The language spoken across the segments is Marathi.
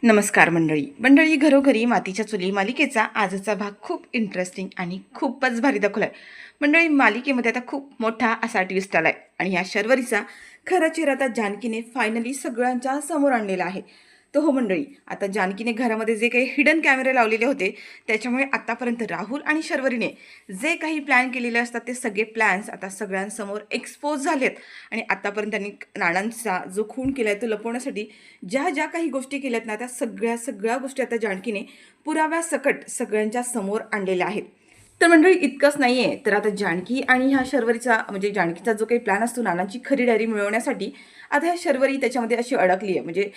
नमस्कार मंडळी घरोघरी मातीच्या चुली मालिकेचा आजचा भाग खूप इंटरेस्टिंग आणि खूपच भारी दाखवला आहे. मंडळी मालिकेमध्ये आता खूप मोठा असा ट्विस्ट आला आहे आणि या शर्वरीचा खरा चेहरा आता जानकीने फायनली सगळ्यांच्या समोर आणलेला आहे. तो हो मंडळी, आता जानकीने घरामध्ये जे काही हिडन कॅमेरे लावलेले होते त्याच्यामुळे आतापर्यंत राहुल आणि शर्वरीने जे काही प्लॅन केलेले असतात ते सगळे प्लॅन्स आता सगळ्यांसमोर एक्सपोज झालेत. आणि आतापर्यंत त्यांनी नानांचा जो खून केला आहे तो लपवण्यासाठी ज्या ज्या काही गोष्टी केल्यात ना त्या सगळ्या गोष्टी आता जानकीने पुराव्यासकट सगळ्यांच्या समोर आणलेल्या आहेत. तर मंडळी इतकंच नाही आहे, तर आता जानकी आणि ह्या शर्वरीचा म्हणजे जानकीचा जो काही प्लॅन असतो नानांची खरी डायरी मिळवण्यासाठी, आता ह्या शर्वरी त्याच्यामध्ये अशी अडकली आहे. म्हणजे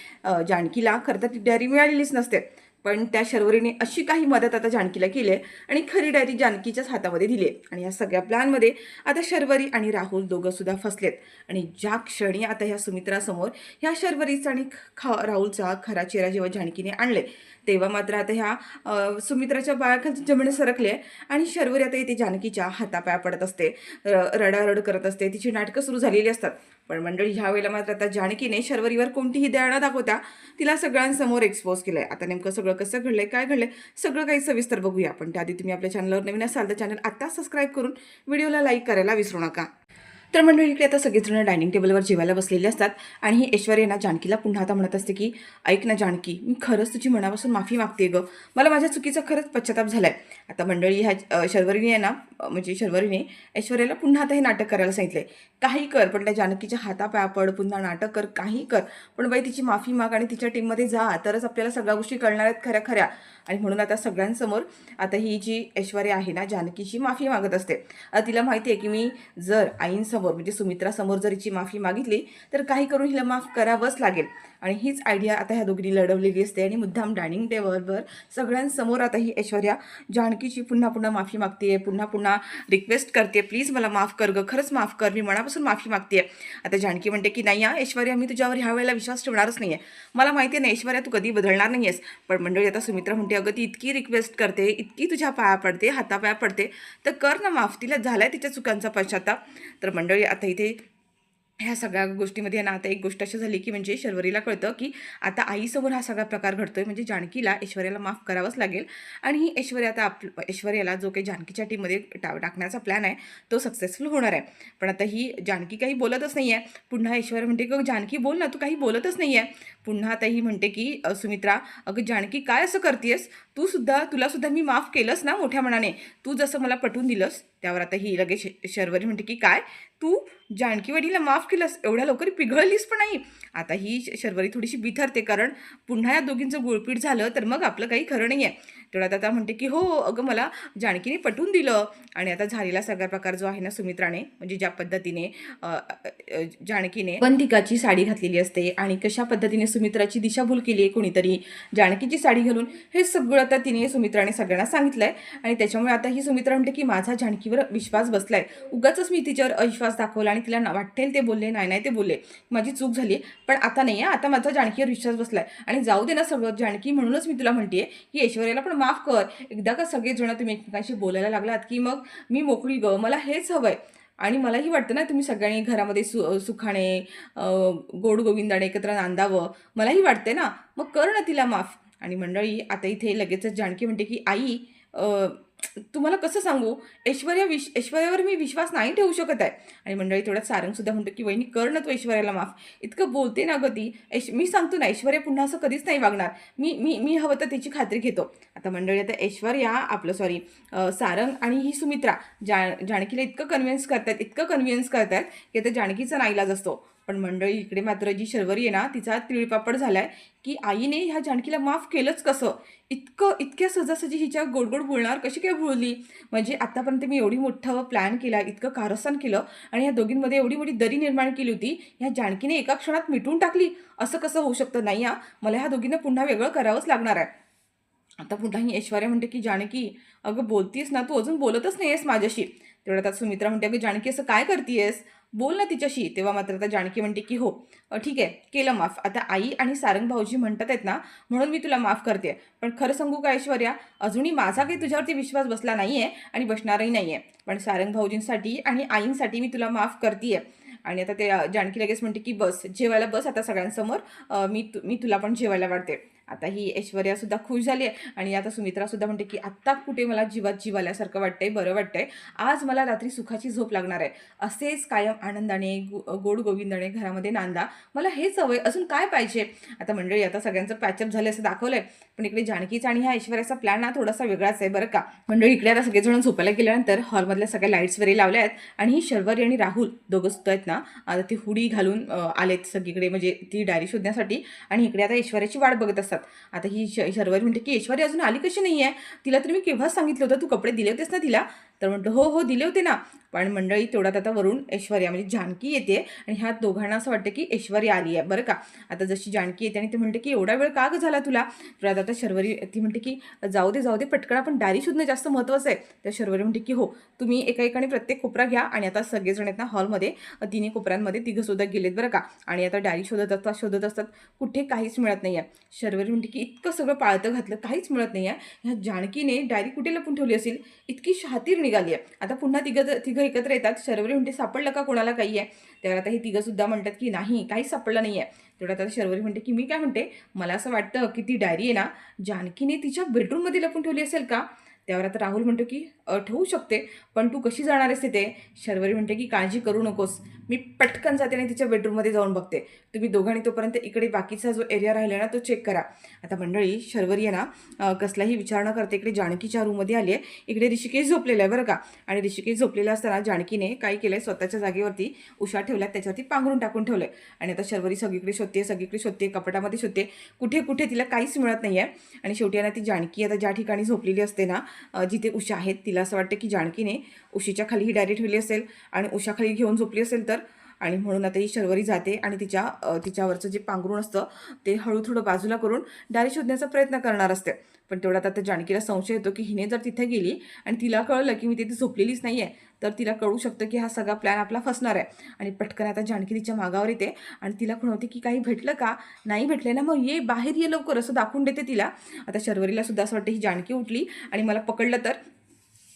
जानकीला खरं तर ती डायरी मिळालेलीच नसते, पण त्या शर्वरीने अशी काही मदत आता जानकीला केली आहे आणि खरी डायरी जानकीच्याच हातामध्ये दिली आहे. आणि या सगळ्या प्लॅनमध्ये आता शर्वरी आणि राहुल दोघं सुद्धा फसलेत. आणि ज्या क्षणी आता ह्या सुमित्रासमोर ह्या शर्वरीचा आणि राहुलचा खरा चेहरा जेव्हा जानकीने आणले, तेव्हा मात्र आता ह्या सुमित्राच्या पायाखालची जमीन सरकली आहे आणि शर्वरी आता इथे जानकीच्या हातापाया पडत असते, रडारड करत असते, तिची नाटकं सुरू झालेली असतात. पण मंडळी ह्या वेळेला मात्र आता जानकीने शर्वरीवर कोणतीही दया न दाखवता तिला सगळ्यांसमोर एक्सपोज केलं आहे. आता नेमकं सगळं कसं घडलंय, काय घडलंय, सगळं काही सविस्तर बघूया. पण त्याआधी तुम्ही आपल्या चॅनलवर नवीन असाल तर चॅनल आत्ता सबस्क्राईब करून व्हिडिओला लाईक करायला विसरू नका. तर मंडळी इकडे आता सगळेजण डायनिंग टेबलवर जेवायला बसलेले असतात आणि ही ऐश्वर्या ना जानकीला पुन्हा आता म्हणत असते की ऐक ना जानकी, मी खरंच तुझी मनापासून माफी मागते गं, मला माझ्या चुकीचा खरंच पश्चाताप झालाय. आता मंडळी ह्या शर्वरीने आहे ना, म्हणजे शर्वरीने ऐश्वर्याला पुन्हा आता हे नाटक करायला सांगितलंय. काही कर, पण त्या जानकीच्या हातापाया पड, पुन्हा नाटक कर, काही कर, पण बाई तिची माफी माग आणि तिच्या टीममध्ये जा, तरच आपल्याला सगळ्या गोष्टी कळणार आहेत खऱ्या खऱ्या. आणि म्हणून आता सगळ्यांसमोर आता ही जी ऐश्वर्या आहे ना जानकीची माफी मागत असते. तिला माहिती आहे की मी जर आईंसमोर म्हणजे सुमित्रासमोर जर हिची माफी मागितली तर काही करून हिला माफ करावंच लागेल. आणि हीच आयडिया आता ह्या दोघींनी लढवलेली असते आणि मुद्दाम डायनिंग टेबलवर सगळ्यांसमोर आता ही ऐश्वर्या जानकीची पुन्हा पुन्हा माफी मागते, पुन्हा पुन्हा रिक्वेस्ट करते, प्लीज मला माफ कर गं, खरंच माफ कर, मी मनापासून माफी मागते. आता जानकी म्हणते की नाही ऐश्वर्या, मी तुझ्यावर ह्या वेळेला विश्वास ठेवणारच नाही आहे, मला माहिती आहे ना ऐश्वर्या तू कधी बदलणार नाही आहेस. पण मंडळी आता सुमित्रा म्हणते अगं ती इतकी रिक्वेस्ट करते, इतकी तुझ्या पाया पडते, हातापाया पडते, तर कर ना माफ, तिला झालाय तिच्या चुकांचा पश्चाताप. तर मंडळी आता इथे ह्या सगळ्या गोष्टीमध्ये ना आता एक गोष्ट अशी झाली की म्हणजे शर्वरीला कळतं की आता आईसमोर हा सगळा प्रकार घडतोय, म्हणजे जानकीला ऐश्वर्याला माफ करावंच लागेल. आणि ही ऐश्वर्या आता ऐश्वर्याला जो काही जानकीच्या टीममध्ये टाकण्याचा प्लॅन आहे तो सक्सेसफुल होणार आहे. पण आता ही जानकी काही बोलतच नाही आहे. पुन्हा ऐश्वर्या म्हणते की जानकी बोल ना, तू काही बोलतच नाही आहे. पुन्हा आता ही म्हणते की सुमित्रा, अगं जानकी काय असं करतेस, तुला सुद्धा मी माफ केलंस ना मोठ्या मनाने, तू जसं मला पटवून दिलंस. त्यावर आता ही लगेच शर्वरी म्हणते की काय, तू जानकी वडीला माफ केलंस, एवढ्या लवकर पिघळलीस पण नाही. आता ही शर्वरी थोडीशी बिथरते, कारण पुन्हा या दोघींचं गुळपीट झालं तर मग आपलं काही खरं नाही आहे. तेवढ्यात आता म्हणते की हो अगं मला जानकीने पटवून दिलं. आणि आता झालेला सगळा प्रकार जो आहे ना सुमित्राने, म्हणजे ज्या पद्धतीने जानकीने वंतिकाची साडी घातलेली असते आणि कशा पद्धतीने सुमित्राची दिशाभूल केली आहे कोणीतरी जानकीची साडी घालून, हे सगळं आता तिने सुमित्राने सगळ्यांना सांगितलंय. आणि त्याच्यामुळे आता ही सुमित्रा म्हणते की माझा जानकीवर विश्वास बसलाय, उगाच मी तिच्यावर अविश्वास दाखवला आणि तिला वाटेल ते बोलले, नाही ते बोलले, माझी चूक झाली. पण आता नाही आहे, आता माझा जानकीवर विश्वास बसलाय आणि जाऊ दे ना सगळं जानकी, म्हणूनच मी तुला म्हणते की ऐश्वर्याला पण माफ कर. एकदा का सगळेजण तुम्ही एकमेकांशी बोलायला लागलात की मग मी मोकळी ग, मला हेच हवंय. आणि मलाही वाटतं ना तुम्ही सगळ्यांनी घरामध्ये सुखाने गोड गोविंदाने एकत्र नांदावं, मलाही वाटते ना, मग कर ना तिला माफ. आणि मंडळी आता इथे लगेचच जानकी म्हणते की आई, तुम्हाला कसं सांगू, ऐश्वर्यावर मी विश्वास नाही ठेवू शकत आहे. आणि मंडळी थोड्यात सारंगसुद्धा म्हणतो की वहिनी कर ना तू ऐश्वर्याला माफ, इतकं बोलते ना गं ती, मी सांगतो ना ऐश्वर्या पुन्हा असं कधीच नाही वागणार, मी मी मी हवं तर त्याची खात्री घेतो. आता मंडळी आता ऐश्वर्या सारंग आणि ही सुमित्रा जानकीला इतकं कन्व्हिन्स करतात की आता जानकीचा नाईलाज असतो. पण मंडळी इकडे मात्र जी शर्वरी आहे ना तिचा तिळपापड झालाय की आईने ह्या जानकीला माफ केलंच कसं, इतक्या सहजासहजी हिच्या गोड गोड बोलणार कशी काय बोलली. म्हणजे आतापर्यंत मी एवढी मोठं प्लॅन केला, इतकं कारस्थान केलं आणि या दोघींमध्ये एवढी मोठी दरी निर्माण केली होती, ह्या जानकीने एका क्षणात मिटून टाकली, असं कसं होऊ शकतं. नाही मला ह्या दोघींना पुन्हा वेगळं करावंच लागणार आहे. आता पुन्हा ही ऐश्वर्या म्हणते की जानकी, अगं बोलतीस ना, तू अजून बोलतच नाही आहेस माझ्याशी. तेवढ्यात आता सुमित्रा म्हणते अगं जानकी असं काय करतीयस, बोल ना तिच्याशी. तेव्हा मात्र आता जानकी म्हणते की हो ठीक आहे, केलं माफ. आता आई आणि सारंग भाऊजी म्हणतात आहेत ना, म्हणून मी तुला माफ करते. पण खरं सांगू का ऐश्वर्या, अजूनही माझा काही तुझ्यावरती विश्वास बसला नाही आहे आणि बसणारही नाही आहे. पण सारंग भाऊजींसाठी आणि आईंसाठी मी तुला माफ करते. आणि आता ते जानकी लगेच म्हणते की बस जेवायला बस आता सगळ्यांसमोर, मी तुला पण जेवायला वाढते. आता ही ऐश्वर्यासुद्धा खुश झाली आहे आणि आता सुमित्रासुद्धा म्हणते की आत्ता कुठे मला जीवात जीव आल्यासारखं वाटतंय, बरं वाटतंय, आज मला रात्री सुखाची झोप लागणार आहे, असेच कायम आनंदाने गोड गोविंदाने घरामध्ये नांदा, मला हेच हवंय, अजून काय पाहिजे. आता मंडळी आता सगळ्यांचं पॅचअप झालं असं दाखवलंय, पण इकडे जानकीचा आणि ह्या ऐश्वर्याचा प्लॅन ना थोडासा वेगळाच आहे बरं का. मंडळी इकडे आता सगळेजण झोपायला गेल्यानंतर हॉलमधल्या सगळ्या लाईट्स वगैरे लावल्या आहेत आणि ही शर्वरी आणि राहुल दोघं सुद्धा आहेत ना, आता ती हुडी घालून आलेत सगळीकडे, म्हणजे ती डायरी शोधण्यासाठी, आणि इकडे आता ऐश्वर्याची वाट बघत असतात. आता ही शर्वरी म्हणते की ऐश्वर्या अजून आली कशी नाही आहे, तिला तर मी केव्हाच सांगितलं होतं, तू कपडे दिले होतेस ना तिला. तर म्हटलं हो हो दिले होते ना. पण मंडळी तेवढ्यात आता वरून ऐश्वर्या म्हणजे जानकी येते आणि ह्या दोघांना असं वाटतं की ऐश्वर्या आली आहे बरं का. आता जशी जानकी येते आणि ती म्हणते की एवढा वेळ का ग झाला तुला. तर आता शर्वरी ती म्हणते की जाऊ दे पटकन, आपण डायरी शोधणं जास्त महत्त्वाचं आहे. तर शर्वरी म्हणते की हो, तुम्ही एका एकाने प्रत्येक कोपरा घ्या. आणि आता सगळेजण आहेत ना हॉलमध्ये तिन्ही कोपऱ्यांमध्ये तिघंसुद्धा गेलेत बरं का. आणि आता डायरी शोधत असतात, कुठे काहीच मिळत नाही आहे. शर्वरी म्हणते की इतकं सगळं पाळतं घातलं, काहीच मिळत नाही आहे. ह्या जानकीने डायरी कुठे लपून ठेवली असेल, इतकी शातीर निघाली आहे. आता पुन्हा तिघं एकत्र येतात. शर्वरी म्हणते सापडलं का कोणाला काही आहे. त्यावर आता हे तिघंसुद्धा म्हणतात की नाही, काहीच सापडलं नाही आहे. तेवढ्यात आता शर्वरी म्हणते की मी काय म्हणते, मला असं वाटतं की ती डायरी आहे ना जानकीने तिच्या बेडरूममध्ये लपून ठेवली असेल का. त्यावर आता राहुल म्हणतो की ठेवू शकते, पण तू कशी जाणार आहेस तिथे. शर्वरी म्हणते की काळजी करू नकोस, मी पटकन जाते आणि तिच्या बेडरूममध्ये जाऊन बघते, तुम्ही दोघांनी तोपर्यंत इकडे बाकीचा जो एरिया राहिला ना तो चेक करा. आता मंडळी शर्वरी आहे ना कसलाही विचार न करते इकडे जानकीच्या रूममध्ये आली आहे. इकडे ऋषिकेश झोपलेला आहे बरं का. आणि ऋषिकेश झोपलेला असताना जानकीने काय केलंय, स्वतःच्या जागेवरती उशा ठेवल्यात, त्याच्यावरती पांघरून टाकून ठेवलंय. आणि आता शर्वरी सगळीकडे शोधते, कपाटामध्ये शोधते, कुठे तिला काहीच मिळत नाही आहे. आणि शेवटी ना ती जानकी आता ज्या ठिकाणी झोपलेली असते ना जिथे उषा आहेत, तिला असं वाटतं की जानकीने उशीच्या खाली ही डायरी ठेवली असेल आणि उषाखाली घेऊन झोपली असेल तर. आणि म्हणून आता ही शर्वरी जाते आणि तिच्यावरचं जे पांघरूण असतं ते हळू थोडं बाजूला करून डायरी शोधण्याचा प्रयत्न करणार असते. पण तेवढ्यात आता जानकीला संशय येतो की हिने जर तिथे गेली आणि तिला कळलं की मी तिथे झोपलेलीच नाही आहे, तर तिला कळू शकतं की हा सगळा प्लॅन आपला फसणार आहे. आणि पटकन आता जानकी तिच्या मागावर येते आणि तिला खुणवते की काही भेटलं का, नाही भेटले ना, मग ये बाहेर ये लवकर, असं दाखवून देते तिला. आता शर्वरीला सुद्धा असं वाटतं ही जानकी उठली आणि मला पकडलं तर,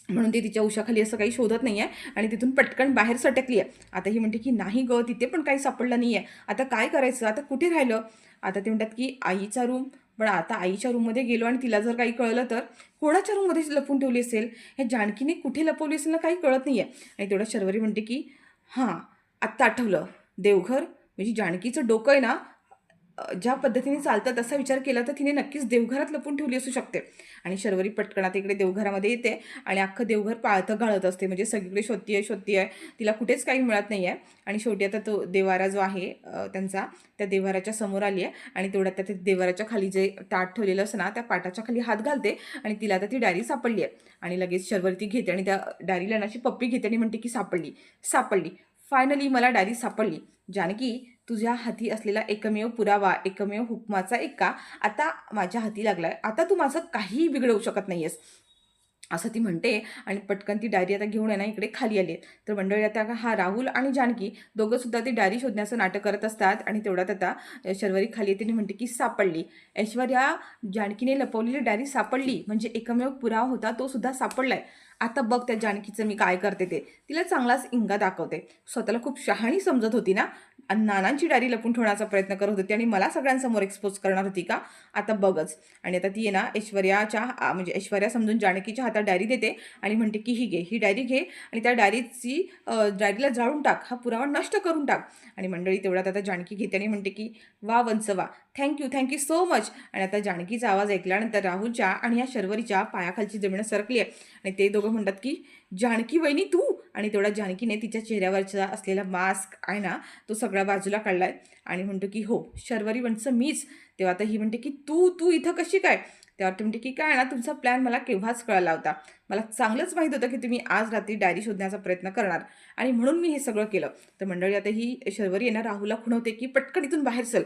म्हणून ती तिच्या उशाखाली असं काही शोधत नाही आहे आणि तिथून पटकन बाहेर सटकली आहे. आता ही म्हणते की नाही ग, तिथे पण काही सापडलं नाही आहे, आता काय करायचं, आता कुठे राहिलं. आता ते म्हणतात की आईचा रूम, पण आता आईच्या रूममध्ये गेलो आणि तिला जर काही कळलं तर, कोणाच्या रूममध्ये लपून ठेवली असेल, ह्या जानकीने कुठे लपवली असेल ना काही कळत नाही आहे. आणि तेवढं शर्वरी म्हणते की हां, आत्ता आठवलं, देवघर, म्हणजे जानकीचं डोकं आहे ना ज्या पद्धतीने चालतं तसा विचार केला तर तिने नक्कीच देवघरात लपून ठेवली असू शकते. आणि शर्वरी पटकन आता इकडे देवघरामध्ये येते आणि अख्खं देवघर पाळतं घालत असते, म्हणजे सगळीकडे शोधतीये, तिला कुठेच काही मिळत नाही आहे. आणि शेवटी आता तो देवारा जो आहे त्यांचा, त्या देवाराच्या समोर आली आहे आणि तेवढ्यात त्या देवाराच्या खाली जे ताट ठेवलेलं असं ना त्या पाटाच्या खाली हात घालते आणि तिला आता ती डायरी सापडली आहे. आणि लगेच शर्वरी ती घेते आणि त्या डायरीला अशी पप्पी घेते आणि म्हणते की सापडली, फायनली मला डायरी सापडली. जानकी, तुझ्या हाती असलेला एकमेव पुरावा, एकमेव हुकमाचा एक्का आता माझ्या हाती लागलाय, आता तू माझं काहीही बिघडवू शकत नाहीयेस, असं ती म्हणते. आणि पटकन ती डायरी आता घेऊन आहे ना इकडे खाली आली आहे. तर मंडळी आता हा राहुल आणि जानकी दोघं सुद्धा ती डायरी शोधण्याचं नाटक करत असतात. आणि तेवढ्यात आता शर्वरी खाली येते आणि म्हणते की सापडली, ऐश्वर्या, जानकीने लपवलेली डायरी सापडली, म्हणजे एकमेव पुरावा होता तो सुद्धा सापडलाय. आता बघ त्या जानकीचं मी काय करते ते, तिला चांगलाच इंगा दाखवते. स्वतःला खूप शहाणी समजत होती ना, आणि नानांची डायरी लपून ठेवण्याचा प्रयत्न करत होती आणि मला सगळ्यांसमोर एक्सपोज करणार होती का, आता बघच. आणि आता ती आहे ना म्हणजे ऐश्वर्या समजून जानकीच्या हातात डायरी देते आणि म्हणते की ही डायरी घे आणि त्या डायरीला जाळून टाक, हा पुरावा नष्ट करून टाक. आणि मंडळी तेवढ्यात आता जानकी घेते आणि म्हणते की वा वंसवा, थँक्यू सो मच. आणि आता जानकीचा आवाज ऐकल्यानंतर राहुलच्या आणि ह्या शर्वरीच्या पायाखालची जमीन सरकली आहे आणि ते दोघं म्हणतात की जानकी वहिनी तू. आणि तेवढा जानकीने तिच्या चेहऱ्यावरचा असलेला मास्क आहे ना तो सगळा बाजूला काढलाय आणि म्हणतो की हो, शर्वरी वंचं मीच. तेव्हा आता ही म्हणते की तू इथं कशी काय. तेव्हा ती म्हणते की काय ना, तुमचा प्लॅन मला केव्हाच कळला होता, मला चांगलंच माहीत होतं की तुम्ही आज रात्री डायरी शोधण्याचा प्रयत्न करणार आणि म्हणून मी हे सगळं केलं. तर मंडळी आता ही शर्वरी आहे ना राहुलला खुणवते की पटकन इथून बाहेर चल.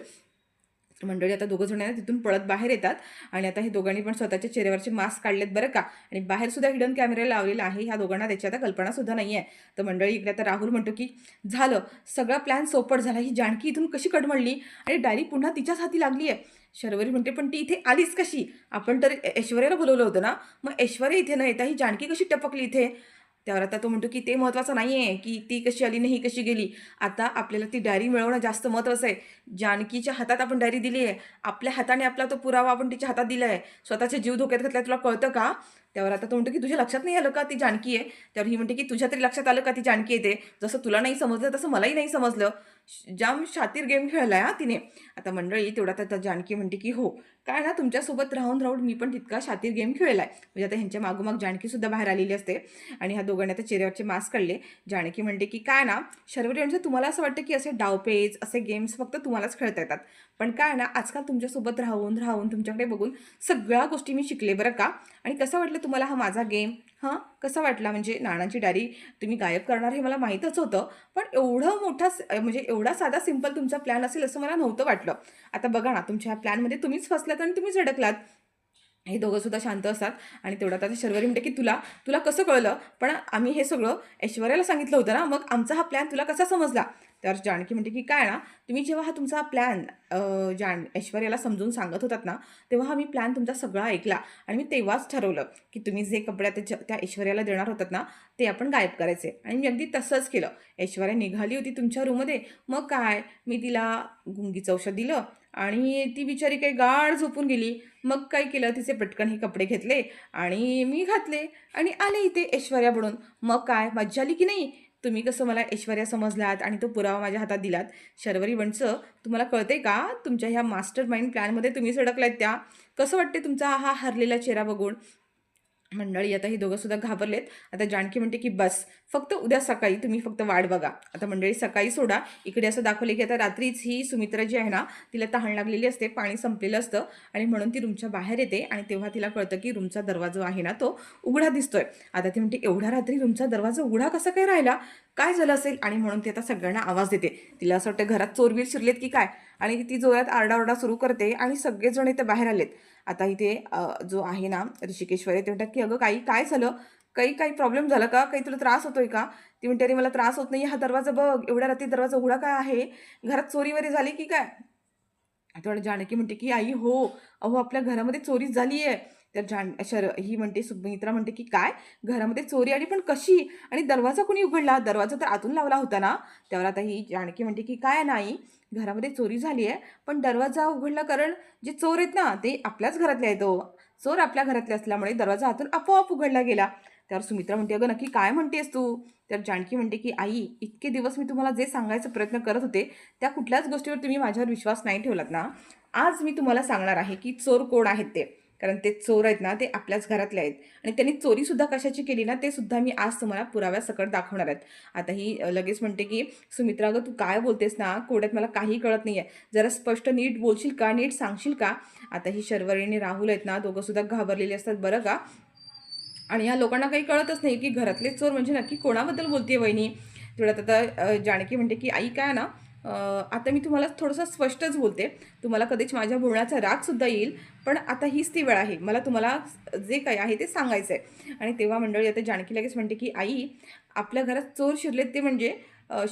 मंडळी आता दोघं जण तिथून पळत बाहेर येतात आणि आता हे दोघांनी पण स्वतःच्या चेहऱ्यावरचे मास्क काढलेत बरं का. आणि बाहेर सुद्धा हिडन कॅमेरा लावलेला आहे, ह्या दोघांना त्याची आता कल्पना सुद्धा नाही आहे. तर मंडळी इकडे आता राहुल म्हणतो की झालं, सगळा प्लॅन सोपट झाला, ही जानकी इथून कशी कडमडली आणि डायरी पुन्हा तिच्याच हाती लागली आहे. शर्वरी म्हणते पण ती इथे आलीच कशी, आपण तर ऐश्वर्याला बोलवलं होतं ना, मग ऐश्वर्या इथे न येता ही जानकी कशी टपकली इथे. त्यावर आता तो म्हणतो की ते महत्त्वाचं नाही आहे की ती कशी आली नाही कशी गेली. आता आपल्याला ती डायरी मिळवणं जास्त महत्त्वाचं आहे. जानकीच्या हातात आपण डायरी दिली आहे. आपल्या हाताने आपला तो पुरावा आपण तिच्या हातात दिला आहे. स्वतःचे जीव धोक्यात घातला तुला कळतं का? त्यावर आता तो म्हणतो की तुझ्या लक्षात नाही आलं का ती जानकी आहे? त्यावर ही म्हणते की तुझ्या तरी लक्षात आलं का ती जानकी आहे ते? जसं तुला नाही समजलं तसं मलाही नाही समजलं. जाम शातीर गेम खेळलाय हा तिने. आता मंडळी तेवढ्यात आता जानकी म्हणते की हो, काय ना तुमच्यासोबत राहून राहून मी पण तितका शातीर गेम खेळलाय. म्हणजे आता ह्यांच्या मागोमाग जानकीसुद्धा बाहेर आलेली असते आणि ह्या दोघांनी आता चेहऱ्यावरचे मास्क काढले. जानकी म्हणते की काय ना शर्वरी म्हणजे तुम्हाला असं वाटतं की असे डावपेच असे गेम्स फक्त तुम्हालाच खेळता येतात. पण काय ना आजकाल तुमच्यासोबत राहून राहून तुमच्याकडे बघून सगळ्या गोष्टी मी शिकले बरं का. आणि कसं वाटलं तुम्हाला हा माझा गेम? हां, कसा वाटला? म्हणजे नाणांची डायरी तुम्ही गायब करणार हे मला माहीतच होतं. पण एवढं मोठा म्हणजे एवढा साधा सिंपल तुमचा प्लॅन असेल असं मला नव्हतं वाटलं. आता बघा ना तुमच्या ह्या प्लॅनमध्ये तुम्हीच फसलात आणि तुम्हीच अडकलात. हे दोघं सुद्धा शांत असतात आणि तेवढ्यात आता शर्वरी म्हणते की तुला तुला कसं कळलं? पण आम्ही हे सगळं ऐश्वर्याला सांगितलं होतं ना, मग आमचा हा प्लॅन तुला कसा समजला? तर जानकी म्हणते की काय ना, तुम्ही जेव्हा हा तुमचा प्लॅन ऐश्वर्याला समजून सांगत होतात ना, तेव्हा हा मी प्लॅन तुमचा सगळा ऐकला आणि मी तेव्हाच ठरवलं की तुम्ही जे कपडे त्या ऐश्वर्याला देणार होतात ना, ते आपण गायब करायचे आणि मी अगदी तसंच केलं. ऐश्वर्या निघाली होती तुमच्या रूममध्ये, मग काय मी तिला गुंगीचं औषध दिलं आणि ती बिचारी काही गाढ झोपून गेली. मग काय केलं तिचे पटकन हे कपडे घेतले आणि मी घातले आणि आले इथे ऐश्वर्या बनून. मग काय मज्जा आली की नाही? तुम्ही कसं मला ऐश्वर्या समजलात आणि तो पुरावा माझ्या हातात दिलात. शर्वरी वंशचं तुम्हाला कळतंय का? तुमच्या ह्या मास्टर माइंड प्लॅनमध्ये तुम्हीच अडकलात त्या. कसं वाटते तुमचा हा हरलेला चेहरा बघून? मंडळी आता ही दोघं सुद्धा घाबरलेत. आता जानकी म्हणते की बस फक्त उद्या सकाळी तुम्ही फक्त वाट बघा. आता मंडळी सकाळी सोडा. इकडे असं दाखवले की आता रात्रीच ही सुमित्रा जी आहे ना तिला तहान लागलेली असते, पाणी संपलेलं असतं आणि म्हणून ती रूमच्या बाहेर येते आणि तेव्हा तिला कळतं की रूमचा दरवाजा आहे ना तो उघडा दिसतोय. आता ती म्हणते एवढ्या रात्री रूमचा दरवाजा उघडा कसा काय राहिला? काय झालं असेल? आणि म्हणून ती आता सगळ्यांना आवाज देते. तिला असं वाटतं घरात चोरबीर शिरलेत की काय? आणि ती जोरात आरडाओरडा सुरू करते आणि सगळेजण इथे बाहेर आलेत. आता इथे जो आहे ना ऋषिकेश्वर ते म्हणतात की अगं काही काय झालं? काही काही प्रॉब्लेम झाला का? काही तुला त्रास होतोय का? ती म्हणते अरे मला त्रास होत नाही. हा दरवाजा बघ. एवढ्या रात्री दरवाजा उघडा काय आहे? घरात चोरी वगैरे झाली की काय? तेवढं जानकी म्हणते की आई हो, अहो आपल्या घरामध्ये चोरीच झाली आहे. तर ही म्हणते सुमित्रा म्हणते की काय? घरामध्ये चोरी आली पण कशी? आणि दरवाजा कोणी उघडला? दरवाजा तर आतून लावला होता ना? त्यावर आता ही जानकी म्हणते की काय नाही, घरामध्ये चोरी झाली आहे, पण दरवाजा उघडला कारण जे चोर आहेत ना, ते आपल्याच घरातले आहेत हो. चोर आपल्या घरातले असल्यामुळे दरवाजा आतून आपोआप उघडला गेला. त्यावर सुमित्रा म्हणते, "अगं नक्की काय म्हणतेस तू?" तर जानकी म्हणते की "आई, इतके दिवस मी तुम्हाला जे सांगायचा प्रयत्न करत होते, त्या कुठल्याच गोष्टीवर तुम्ही माझ्यावर विश्वास नाही ठेवलात ना. आज मी तुम्हाला सांगणार आहे की चोर कोण आहेत ते. कारण ते चोर आहेत ना, ते आपल्याच घरातले आहेत आणि त्यांनी चोरीसुद्धा कशाची केली ना, ते सुद्धा मी आज तुम्हाला पुराव्यासकट दाखवणार आहेत." आता ही लगेच म्हणते की "सुमित्रा अगं, तू काय बोलतेस ना? कोड्यात मला काही कळत नाही आहे. जरा स्पष्ट नीट बोलशील का? नीट सांगशील का?" आता ही शर्वरी आणि राहुल आहेत ना, दोघंसुद्धा घाबरलेले असतात बरं का. आणि ह्या लोकांना काही कळतच नाही की घरातले चोर म्हणजे नक्की कोणाबद्दल बोलते वहिनी. तेवढ्यात आता जानकी म्हणते की आई काय ना, आता मी तुम्हाला थोडंसं स्पष्टच बोलते. तुम्हाला कधीच माझ्या बोलण्याचा रागसुद्धा येईल, पण आता हीच ती वेळ आहे. मला तुम्हाला जे काही आहे ते सांगायचं आहे. आणि तेव्हा मंडळी आता जानकी लगेच म्हणते की आई, आपल्या घरात चोर शिरलेत ते म्हणजे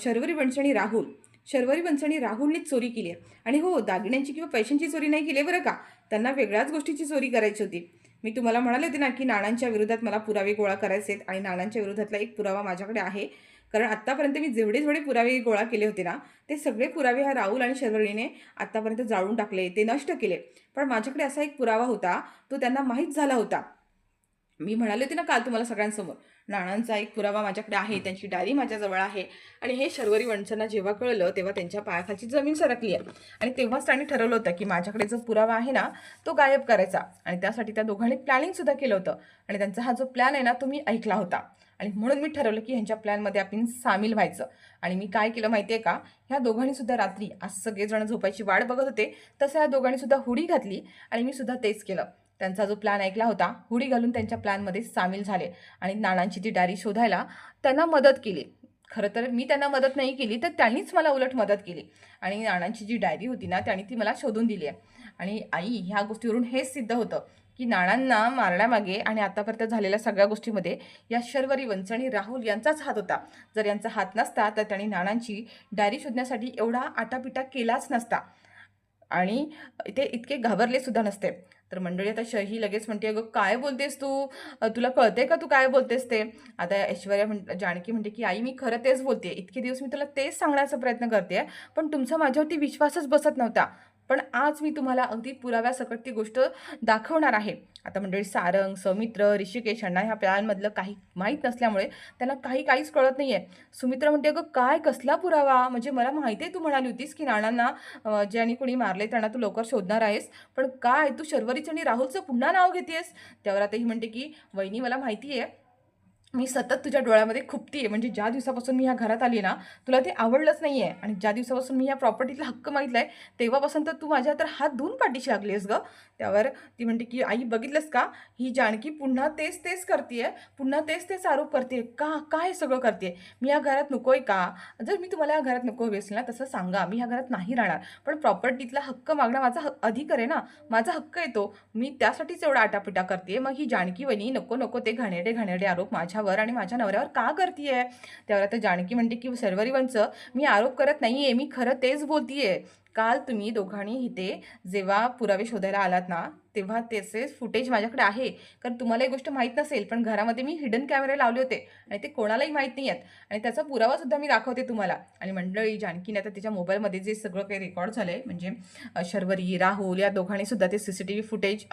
शर्वरी वंश आणि राहुल. शर्वरी वंश आणि राहुलनीच चोरी केली आहे. आणि हो, दागिन्यांची किंवा पैशांची चोरी नाही केली बरं का. त्यांना वेगळ्याच गोष्टीची चोरी करायची होती. मी तुम्हाला म्हणाले होते ना, की नाणांच्या विरोधात मला पुरावे गोळा करायचे आहेत आणि नाणांच्या विरोधातला एक पुरावा माझ्याकडे आहे. कारण आत्तापर्यंत मी जेवढे पुरावे गोळा केले होते ना, ते सगळे पुरावे ह्या राहुल आणि शर्वरीने आत्तापर्यंत जाळून टाकले, ते नष्ट केले. पण माझ्याकडे असा एक पुरावा होता, तो त्यांना माहीत झाला होता. मी म्हणाले होते ना काल तुम्हाला सगळ्यांसमोर, नाणांचा एक पुरावा माझ्याकडे आहे, त्यांची डायरी माझ्याजवळ आहे आणि हे शर्वरी वंशांना जेव्हा कळलं, तेव्हा त्यांच्या पायाखालची जमीन सरकली आहे आणि तेव्हाच त्यांनी ठरवलं होतं, की माझ्याकडे जो पुरावा आहे ना, तो गायब करायचा आणि त्यासाठी त्या दोघांनी प्लॅनिंगसुद्धा केलं होतं आणि त्यांचा हा जो प्लॅन आहे ना, तो मी ऐकला होता आणि म्हणून मी ठरवलं, की ह्यांच्या प्लॅनमध्ये आपण सामील व्हायचं. आणि मी काय केलं माहिती आहे का? ह्या दोघांनीसुद्धा रात्री आज सगळेजण झोपायची वाट बघत होते, तसं ह्या दोघांनीसुद्धा हुडी घातली आणि मी सुद्धा तेच केलं. त्यांचा जो प्लॅन ऐकला होता, हुडी घालून त्यांच्या प्लॅनमध्ये सामील झाले आणि नाणांची ती डायरी शोधायला त्यांना मदत केली. खरं तर मी त्यांना मदत नाही केली, तर त्यांनीच मला उलट मदत केली आणि नाणांची जी डायरी होती ना, त्यांनी ती मला शोधून दिली आहे. आणि आई, ह्या गोष्टीवरून हेच सिद्ध होतं, की नाणांना मारण्यामागे आणि आतापर्यंत झालेल्या सगळ्या गोष्टीमध्ये या शर्वरी वंश आणि राहुल यांचाच हात होता. जर यांचा हात नसता, तर त्यांनी नाणांची डायरी शोधण्यासाठी एवढा आटापिटा केलाच नसता. आणि ते इतके घाबरले सुद्धा नसते. तर मंडळी आता ही लगेच म्हणते, अगं काय बोलतेस तू, तुला कळते का तू काय बोलतेस ते. आता ऐश्वर्या जानकी म्हणते की आई मी खरं तेच बोलते, इतके दिवस मी तुला तेच सांगण्याचा प्रयत्न करते, पण तुमचा माझ्यावरती विश्वासच बसत नव्हता. पण आज मी तुम्हाला अगदी पुराव्यासकट ती गोष्ट दाखवणार आहे. आता मंडळी सारंग, सौमित्र, ऋषिकेश यांना ह्या प्लॅनमधलं काही माहीत नसल्यामुळे त्यांना काहीच कळत नाहीये. सुमित्रा म्हणते, अगं काय कसला पुरावा, म्हणजे मला माहिती आहे तू म्हणाली होतीस की नानांना ज्यांनी कोणी मारले त्यांना तू लवकर शोधणार आहेस, पण काय तू शर्वरीचं आणि राहुलचं पुन्हा नाव घेतेस. त्यावर आता ही म्हणते की वहिनी मला माहिती आहे, मी सतत तुझ्या डोळ्यामध्ये खुपतीये, म्हणजे ज्या दिवसापासून मी ह्या घरात आली ना तुला ते आवडलंच नाही आहे, आणि ज्या दिवसापासून मी या प्रॉपर्टीतला हक्क मागितला आहे तेव्हापासून तर तू माझ्या तर हात धुवून पाठीशी लागलीस गं. त्यावर ती म्हणते की आई बघितलंस का, ही जानकी पुन्हा तेच करते, पुन्हा तेच आरोप करते, का काय सगळं करते. मी या घरात नकोय का, जर मी तुम्हाला या घरात नको हवी असेल ना तसं सांगा, मी ह्या घरात नाही राहणार, पण प्रॉपर्टीतला हक्क मागणं माझा अधिकार आहे ना, माझा हक्क येतो, मी त्यासाठीच एवढा आटापिटा करते. मग ही जानकी वहिनी नको नको ते घाणेरडे आरोप माझ्यावर आणि माझ्या नवऱ्यावर का करतीये. त्यावर आता जानकी म्हणते की शर्वरी वंच मी आरोप करत नाहीये, मी खरं तेच बोलतीये. काल तुम्ही दोघांनी इथे जेव्हा पुरावे शोधायला आलात ना तेव्हा त्याचे फुटेज माझ्याकडे आहे. कारण तुम्हाला ही गोष्ट माहीत नसेल, पण घरामध्ये मी हिडन कॅमेरे लावले होते आणि ते कोणालाही माहीत नाही आहेत, आणि त्याचा पुरावासुद्धा मी दाखवते तुम्हाला. आणि मंडळी जानकीने आता तिच्या मोबाईलमध्ये जे सगळं काही रेकॉर्ड झालं आहे, म्हणजे शर्वरी, राहुल या दोघांनी सुद्धा ते CCTV फुटेज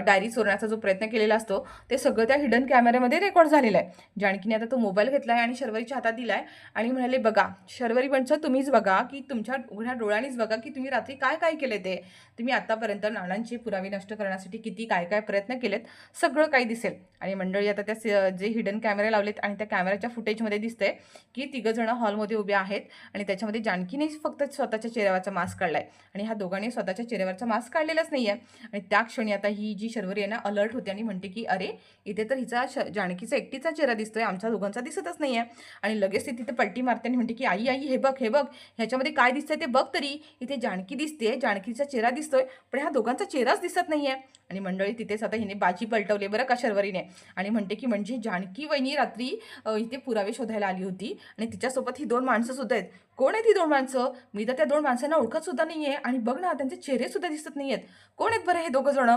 डायरी चोरण्याचा जो प्रयत्न केलेला असतो ते सगळं त्या हिडन कॅमेऱ्यामध्ये रेकॉर्ड झालेलं आहे. जानकीने आता तो मोबाईल घेतला आहे आणि शर्वरीच्या हातात दिला आहे आणि म्हणाले, बघा शर्वरी पंच तुम्हीच बघा, की तुमच्या उघड्या डोळ्यांनीच बघा की तुम्ही रात्री काय काय केले ते. तुम्ही आतापर्यंत नानांची पुरावे नष्ट करण्यासाठी किती काय काय प्रयत्न केलेत, सगळं काही दिसेल. आणि मंडळी आता त्या जे हिडन कॅमेरे लावलेत आणि त्या कॅमेऱ्याच्या फुटेजमध्ये दिसतंय की तिघंजण हॉलमध्ये उभे आहेत आणि त्याच्यामध्ये जानकीने फक्त स्वतःच्या चेहऱ्यावरचा मास्क काढलाय आणि ह्या दोघांनी स्वतःच्या चेहऱ्यावरचा मास्क काढलेलाच नाही आहे. आणि त्या क्षणी आता ही जी शर्वरी आहे ना अलर्ट होते आणि म्हणते की अरे इथे तर हिचा जानकीचा एकटीचा चेहरा दिसतोय, आमच्या दोघांचा दिसतच नाही आहे. आणि लगेच ती तिथे पलटी मारते आणि म्हणते की आई आई हे बघ ह्याच्यामध्ये काय दिसतंय ते बघ तरी, इथे जानकी दिसते, जानकीचा चेहरा दिसतोय, पण ह्या दोघांचा चेहराच दिसत नाहीये. आणि मंडळी तिथेच आता हिने बाजी पलटवली बरं का शर्वरीने, आणि म्हणते की म्हणजे जानकी वहिनी रात्री इथे पुरावे शोधायला आली होती आणि तिच्यासोबत ही 2 माणसं सुद्धा आहेत. कोण आहेत ही 2 माणसं, मी तर त्या 2 माणसांना ओळखत सुद्धा नाहीये, आणि बघ ना त्यांचे चेहरे सुद्धा दिसत नाहीयेत. कोण आहेत बरं हे दोघं जण.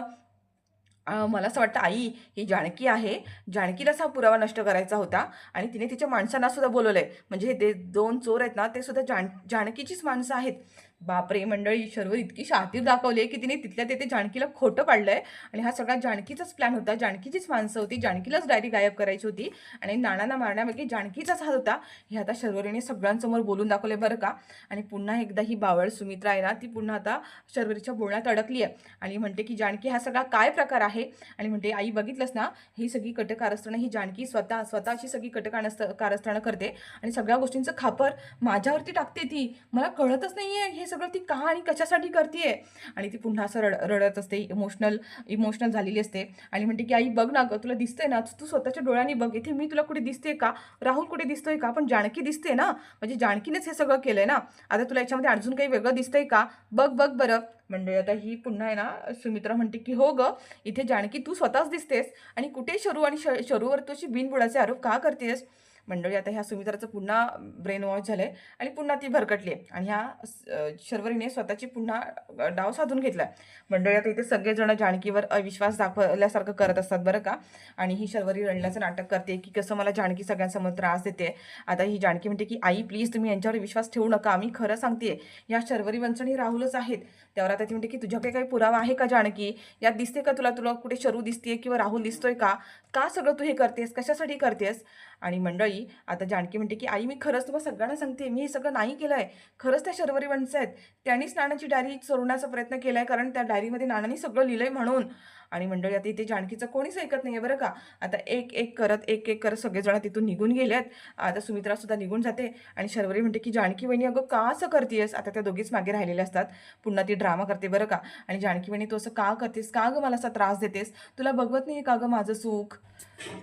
मला असं वाटतं आई ही जानकी आहे, जानकीलाच हा पुरावा नष्ट करायचा होता आणि तिने तिच्या माणसांना सुद्धा बोलवलंय, म्हणजे ते 2 चोर आहेत ना ते सुद्धा जानकीचीच माणसं आहेत. बापरे मंडळी, शर्वरी इतकी शातीर दाखवली की तिने तिथल्या तिथे जानकीला खोटं काढलंय आणि हा सगळा जानकीचाच प्लॅन होता, जानकीचीच माणसं होती, जानकीलाच डायरी गायब करायची होती आणि नानांना मारण्यामागे जानकीचाच हात होता, हे आता शर्वरीने सगळ्यांसमोर बोलून दाखवले बरं का. आणि पुन्हा एकदा ही बावळ सुमित्रा आहे ना ती पुन्हा आता शर्वरीच्या बोलण्यात अडकली आहे आणि म्हणते की जानकी हा सगळा काय प्रकार आहे. आणि म्हणते आई बघितलंस ना ही सगळी कारस्थानं ही जानकी स्वतःची सगळी कारस्थानं करते आणि सगळ्या गोष्टींचं खापर माझ्यावरती टाकते. ती मला कळतच नाहीये हे सगळं ती का आणि कशासाठी करते. आणि ती पुन्हा असं रडत असते, इमोशनल झालेली असते आणि म्हणते की आई बघ ना गं, तुला दिसतंय ना, तू स्वतःच्या डोळ्यांनी बघ, इथे मी तुला कुठे दिसते का, राहुल कुठे दिसतोय का, पण जानकी दिसते ना, म्हणजे जानकीनेच हे सगळं केलंय ना, आता तुला याच्यामध्ये अजून काही वेगळं दिसतंय का, बघ बघ बरं. म्हणजे आता ही पुन्हा आहे ना सुमित्रा म्हणते की हो ग, इथे जानकी तू स्वतःच दिसतेस आणि कुठे शरू आणि शरूवर तू अशी बिनबुडाचे आरोप का करतेस. मंडळी आता ह्या सुमित्राचं पुन्हा ब्रेन वॉश झालंय आणि पुन्हा ती भरकटली आहे आणि ह्या शर्वरीने स्वतःची पुन्हा डाव साधून घेतलाय. मंडळी आता इथे सगळेजण जानकीवर अविश्वास दाखवल्यासारखं करत असतात बरं का. आणि ही शर्वरी रडण्याचं नाटक करते की कसं मला जानकी सगळ्यांसमोर त्रास देते. आता ही जानकी म्हणते की आई प्लीज तुम्ही यांच्यावर विश्वास ठेवू नका, आम्ही खरं सांगते या शर्वरी वंचणी राहुलच आहेत. त्यावर आता ती म्हणते की तुझ्याकडे काही पुरावा आहे का जानकी, यात दिसते का तुला कुठे शरू दिसते किंवा राहुल दिसतोय का, का सगळं तू हे करतेस, कशासाठी करतेस. आणि मंडळी आता जानकी म्हणते की आई मी खरंच तुम्हाला सगळ्यांना सांगते, मी हे सगळं नाही केलंय, खरंच त्या शर्वरी वंच आहेत, त्यांनीच नानाची डायरी चोरण्याचा प्रयत्न केलाय, कारण त्या डायरीमध्ये नानांनी सगळं लिहिलंय म्हणून. आणि मंडळी आता इथे जानकीचं कोणीच ऐकत नाहीये बरं का. आता एक एक करत सगळेजण तिथून निघून गेलेत. आता सुमित्रा सुद्धा निघून जाते आणि शर्वरी म्हणते की जानकी वहिनी अगं का असं करतेस. आता त्या दोघीच मागे राहिलेल्या असतात. पुन्हा ती ड्रामा करते बरं का. आणि जानकी वहिनी तू असं का करतेस, का गं मला असा त्रास देतेस, तुला बघवत नाही का गं माझं सुख,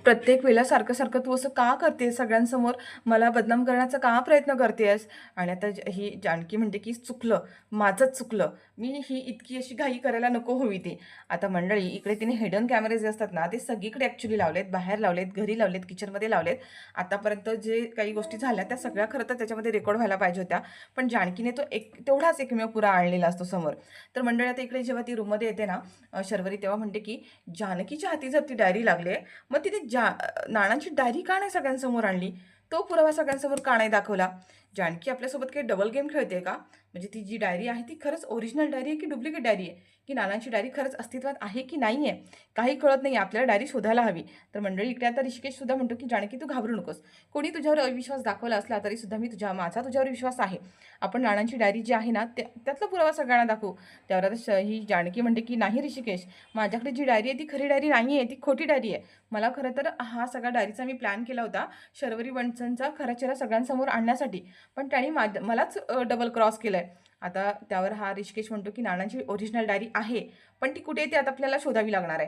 प्रत्येक वेळेला सारखं तू असं का करतेस, सगळ्यांसमोर मला बदनाम करण्याचा का प्रयत्न करतेस. आणि आता ही जानकी म्हणते की चुकलं, माझंच चुकलं, मी ही इतकी अशी घाई करायला नको हवी ती. आता मंडळी इकडे तिने हिडन कॅमेरे जे असतात ना ते सगळीकडे ॲक्च्युली लावलेत, बाहेर लावलेत, घरी लावलेत, किचनमध्ये लावलेत. आतापर्यंत जे काही गोष्टी झाल्या त्या सगळ्या खरं तर त्याच्यामध्ये रेकॉर्ड व्हायला पाहिजे होत्या, पण जानकीने तो तेवढाच एकमेव पुरा आणलेला असतो समोर. तर मंडळी आता इकडे जेव्हा ती रूममध्ये येते ना शर्वरी, तेव्हा म्हणते की जानकीच्या हाती जर ती डायरी लागली मग तिने नानांची डायरी का नाही सगळ्यांसमोर आणली, तो पुरावा सगळ्यांसमोर का नाही दाखवला. जानकी आपल्यासोबत काही डबल गेम खेळते का? म्हणजे ती जी डायरी आहे ती खरंच ओरिजिनल डायरी आहे की डुप्लिकेट डायरी आहे, की नानांची डायरी खरंच अस्तित्वात आहे की नाही आहे, काही कळत नाही. आपल्याला डायरी शोधायला हवी. तर मंडळी इकडे आता ऋषिकेश सुद्धा म्हणतो की जानकी तू घाबरू नकोस, कोणी तुझ्यावर अविश्वास दाखवला असला तरी सुद्धा माझा तुझ्यावर विश्वास आहे. आपण नानांची डायरी जी आहे ना त्यातला पुरावा सगळ्यांना दाखवू. त्यावर आता ही जानकी म्हणते की नाही ऋषिकेश, माझ्याकडे जी डायरी आहे ती खरी डायरी नाही आहे, ती खोटी डायरी आहे. मला खरं तर हा सगळा डायरीचा मी प्लॅन केला होता शर्वरी वंचनचा खरा चेहरा सगळ्यांसमोर आणण्यासाठी, पण त्याने मलाच डबल क्रॉस केलाय. आता त्यावर हा ऋषिकेश म्हणतो की नानांची ओरिजिनल डायरी आहे, पण ती कुठे आहे ते आता आपल्याला शोधावी लागणार आहे.